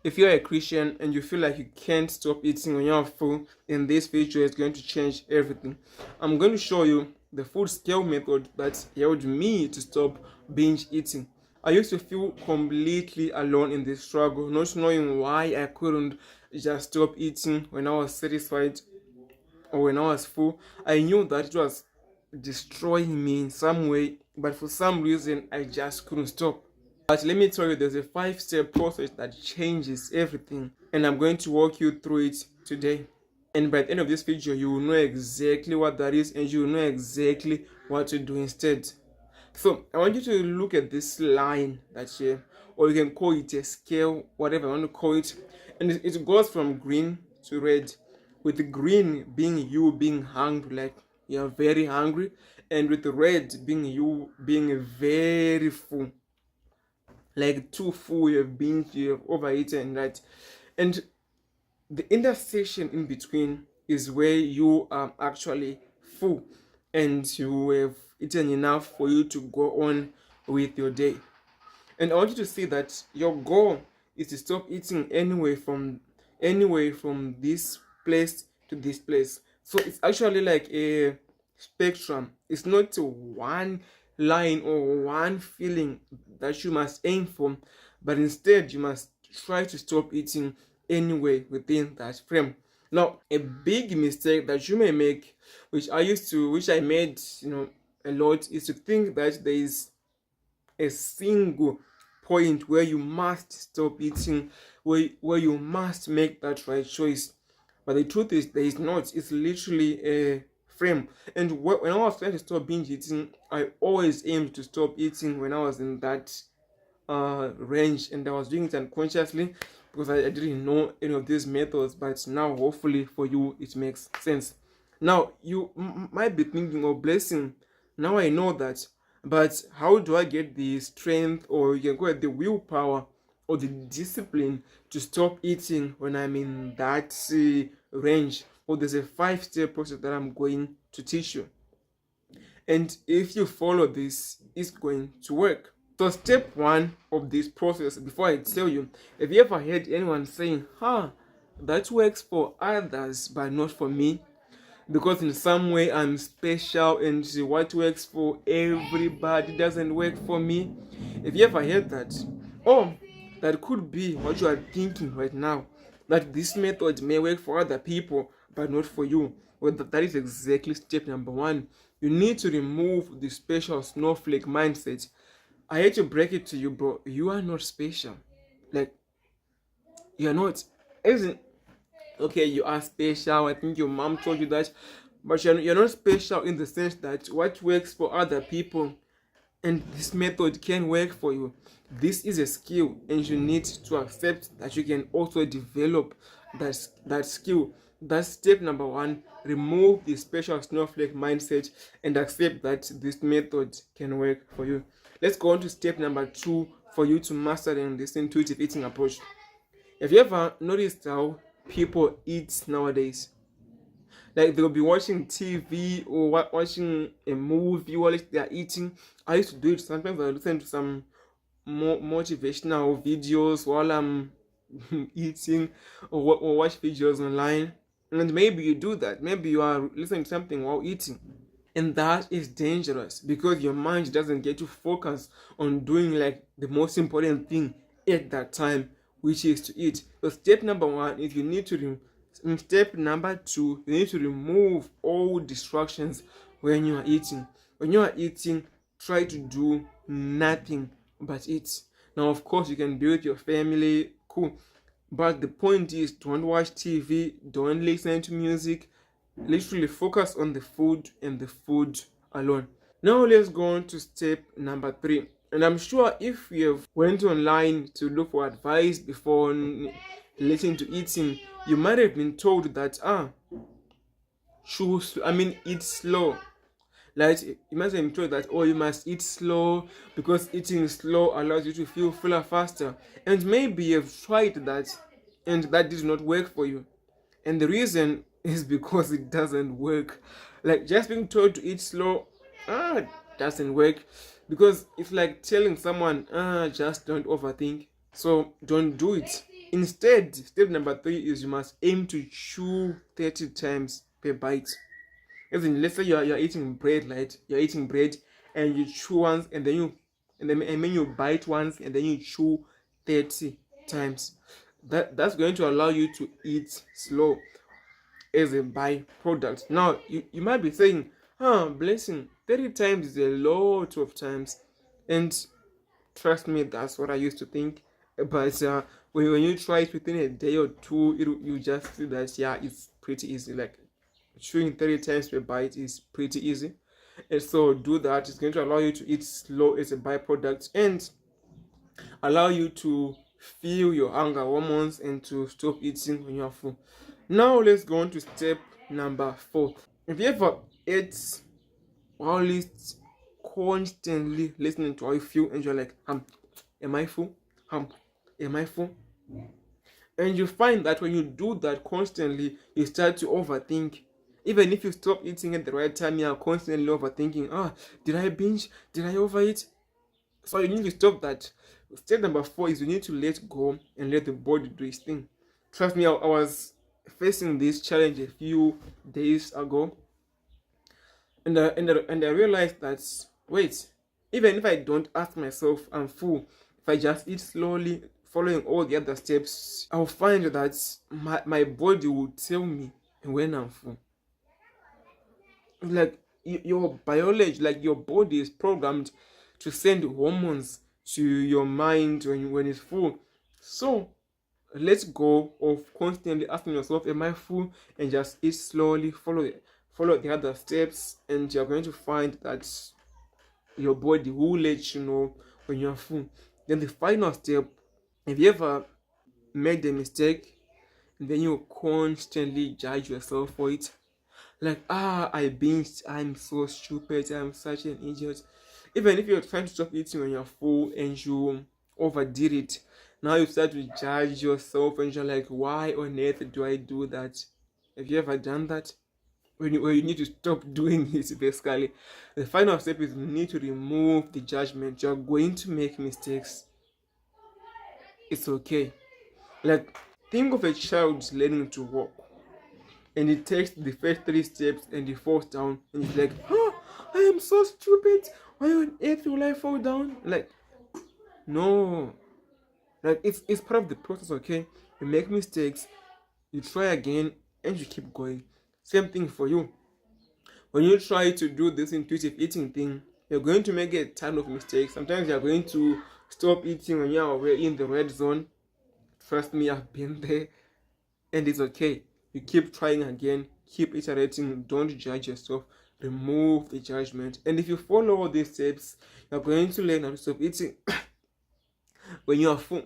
If you're a Christian and you feel like you can't stop eating when you're full, then this video is going to change everything. I'm going to show you the food scale method that helped me to stop binge eating. I used to feel completely alone in this struggle, not knowing why I couldn't just stop eating when I was satisfied or when I was full. I knew that it was destroying me in some way, but for some reason I just couldn't stop. But let me tell you, there's a 5-step process that changes everything, and I'm going to walk you through it today. And by the end of this video, you will know exactly what that is, and you will know exactly what to do instead. So I want you to look at this line that's here, or you can call it a scale, whatever you want to call it, and it goes from green to red, with the green being you being hungry, like you're very hungry, and with the red being you being very full, like too full, you have been, you have overeaten, right? And the intersection in between is where you are actually full and you have eaten enough for you to go on with your day. And I want you to see that your goal is to stop eating anyway from this place to this place. So it's actually like a spectrum. It's not one line or one feeling that you must aim for, but instead you must try to stop eating anyway within that frame. Now, a big mistake that you may make, which I made, a lot, is to think that there is a single point where you must stop eating, where you must make that right choice. But the truth is, there is not. It's literally a frame. And when I was trying to stop binge eating, I always aimed to stop eating when I was in that range, and I was doing it unconsciously because I didn't know any of these methods. But now, hopefully for you, it makes sense. Now, you might be thinking, oh, blessing, now I know that, but how do I get the strength, or you can call it the willpower or the discipline to stop eating when I'm in that range? Well, there's a 5-step process that I'm going to teach you. And if you follow this, it's going to work. So step 1 of this process, before I tell you, have you ever heard anyone saying, that works for others but not for me, because in some way I'm special and what works for everybody doesn't work for me? Have you ever heard that? Oh, that could be what you are thinking right now, that this method may work for other people but not for you. Well, that is exactly step number 1. You need to remove the special snowflake mindset. I hate to break it to you, bro. You are not special. Like, you are not. Isn't okay? You are special. I think your mom told you that, but you're not special in the sense that what works for other people and this method can work for you. This is a skill, and you need to accept that you can also develop that skill. That's step number 1. Remove the special snowflake mindset and accept that this method can work for you. Let's go on to step number 2 for you to master this intuitive eating approach. Have you ever noticed how people eat nowadays? Like, they'll be watching TV or watching a movie while they are eating. I used to do it. Sometimes I listen to some motivational videos while I'm eating, or watch videos online. And maybe you do that. Maybe you are listening to something while eating. And that is dangerous because your mind doesn't get to focus on doing like the most important thing at that time, which is to eat. So step number 1 is step number 2, you need to remove all distractions when you are eating. When you are eating, try to do nothing but eat. Now, of course, you can be with your family, cool. But the point is, don't watch TV, don't listen to music. Literally focus on the food and the food alone. Now let's go on to step number 3. And I'm sure if you have went online to look for advice before listening to eating, you might have been told that eat slow. Like, you must have been told that, you must eat slow because eating slow allows you to feel fuller faster. And maybe you've tried that and that did not work for you. And the reason is because it doesn't work. Like, just being told to eat slow doesn't work, because it's like telling someone just don't overthink, so don't do it. Instead, step number 3 is you must aim to chew 30 times per bite. As in, let's say you're eating bread, right? You're eating bread and you chew once and then you bite once and then you chew 30 times. That's going to allow you to eat slow as a byproduct. Now you might be saying, blessing, 30 times is a lot of times. And trust me, that's what I used to think. But when you try it within a day or two, you just see that it's pretty easy. Like chewing 30 times per bite is pretty easy. And so do that. It's going to allow you to eat slow as a byproduct and allow you to feel your hunger hormones and to stop eating when you're full. Now let's go on to step number 4. If you ever ate or at least constantly listening to how you feel and you're like, am I full? Am I full? And you find that when you do that constantly, you start to overthink. Even if you stop eating at the right time, you're constantly overthinking. Did I binge? Did I overeat? So you need to stop that. Step number 4 is you need to let go and let the body do its thing. Trust me, I was facing this challenge a few days ago, and I realized that wait, even if I don't ask myself I'm full, if I just eat slowly, following all the other steps, I'll find that my body will tell me when I'm full. Like your biology, like your body is programmed to send hormones to your mind when it's full. So let go of constantly asking yourself, am I full? And just eat slowly, follow the other steps, and you're going to find that your body will let you know when you're full. Then the final step, if you ever made a mistake and then you constantly judge yourself for it, like, I binged, I'm so stupid, I'm such an idiot. Even if you're trying to stop eating when you're full and you overdid it, now you start to judge yourself and you're like, why on earth do I do that? Have you ever done that? When you need to stop doing it, basically. The final step is you need to remove the judgment. You're going to make mistakes. It's okay. Like, think of a child learning to walk, and it takes the first 3 steps and it falls down, and it's like, I am so stupid. Why on earth will I fall down? Like, no. Like, it's part of the process, okay? You make mistakes, you try again, and you keep going. Same thing for you. When you try to do this intuitive eating thing, you're going to make a ton of mistakes. Sometimes you're going to stop eating when you're in the red zone. Trust me, I've been there. And it's okay. You keep trying again, keep iterating, don't judge yourself, remove the judgment. And if you follow all these steps, you're going to learn how to stop eating when you are full.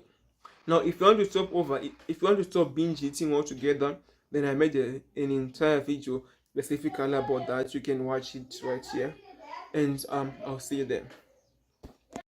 Now, if you want to stop binge eating altogether, then I made an entire video specifically about that. You can watch it right here, and I'll see you there.